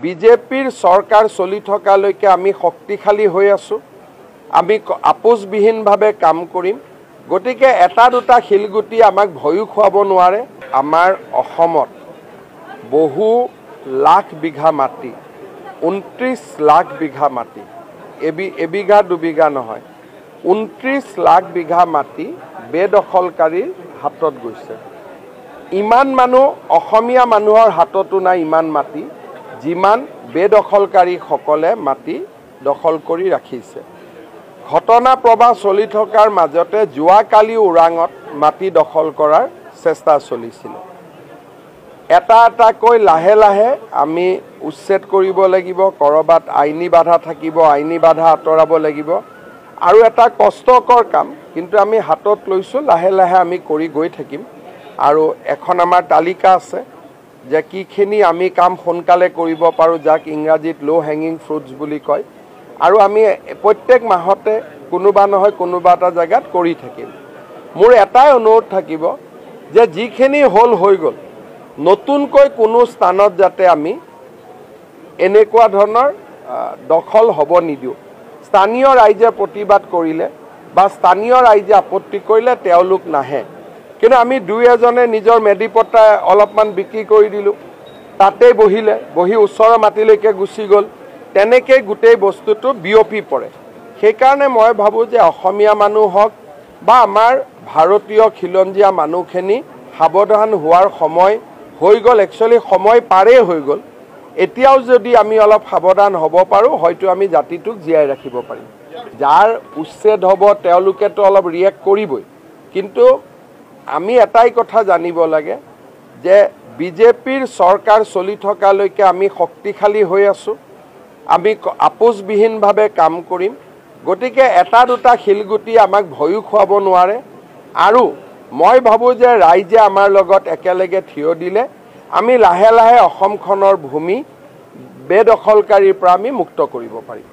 বিজেপিৰ চৰকাৰ চলি থকালৈকে আমি শক্তিশালী হৈ আছো। আমি আপোচবিহীনভাৱে কাম কৰিম। গতিকে এটা দুটা শিলগুটি আমাক ভয়ো খুৱাব নোৱাৰে। আমাৰ অসমত বহু লাখ বিঘা মাটি 29 লাখ বিঘা মাটি এবিঘা দুবিঘা নহয় 29 লাখ বিঘা মাটি বেদখলকাৰীৰ হাতত গৈছে। ইমান মানুহ অসমীয়া মানুহৰ হাততো নাই ইমান মাটি যিমান বেদখলকাৰীসকলে মাটি দখল কৰি ৰাখিছে। ঘটনা প্ৰবাহ চলি থকাৰ মাজতে যোৱাকালি ওৰাঙত মাটি দখল কৰাৰ চেষ্টা চলিছিল। এটা এটাকৈ লাহে লাহে আমি উচ্ছেদ কৰিব লাগিব। কৰবাত আইনী বাধা থাকিব, আইনী বাধা আঁতৰাব লাগিব। আৰু এটা কষ্টকৰ কাম, কিন্তু আমি হাতত লৈছোঁ, লাহে লাহে আমি কৰি গৈ থাকিম। আৰু এখন আমাৰ তালিকা আছে যে কিখিনি আমি কাম সোনকালে কৰিব পাৰোঁ, যাক ইংৰাজীত লো হেঙিং ফ্ৰুটছ বুলি কয়। আৰু আমি প্ৰত্যেক মাহতে কোনোবা নহয় কোনোবা এটা জেগাত কৰি থাকিম। মোৰ এটাই অনুৰোধ থাকিব যে যিখিনি হৈ গ'ল, নতুনকৈ কোনো স্থানত যাতে আমি এনেকুৱা ধৰণৰ দখল হ'ব নিদিওঁ। স্থানীয় ৰাইজে প্ৰতিবাদ কৰিলে বা স্থানীয় ৰাইজে আপত্তি কৰিলে তেওঁলোক নাহে। কিন্তু আমি দুই এজনে নিজৰ মেডিপট্টা অলপমান বিক্ৰী কৰি দিলোঁ, তাতেই বহি ওচৰৰ মাটিলৈকে গুচি গ'ল। তেনেকৈ গোটেই বস্তুটো বিয়পি পৰে। সেইকাৰণে মই ভাবোঁ যে অসমীয়া মানুহ হওক বা আমাৰ ভাৰতীয় খিলঞ্জীয়া মানুহখিনি সাৱধান হোৱাৰ সময় হৈ গ'ল। একচুৱেলি সময় পাৰেই হৈ গ'ল। এতিয়াও যদি আমি অলপ সাৱধান হ'ব পাৰোঁ, হয়তো আমি জাতিটোক জীয়াই ৰাখিব পাৰিম। যাৰ উচ্ছেদ হ'ব তেওঁলোকেতো অলপ ৰিয়েক্ট কৰিবই। কিন্তু আমি এটাই কথা জানিব লাগে যে বিজেপিৰ চৰকাৰ চলি থকালৈকে আমি শক্তিশালী হৈ আছোঁ। আমি আপোচবিহীনভাৱে কাম কৰিম। গতিকে এটা দুটা শিলগুটি আমাক ভয়ো খুৱাব নোৱাৰে। আৰু মই ভাবোঁ যে ৰাইজে আমাৰ লগত একেলগে থিয় দিলে আমি লাহে লাহে অসমখনৰ ভূমি বেদখলকাৰীৰ পৰা আমি মুক্ত কৰিব পাৰিম।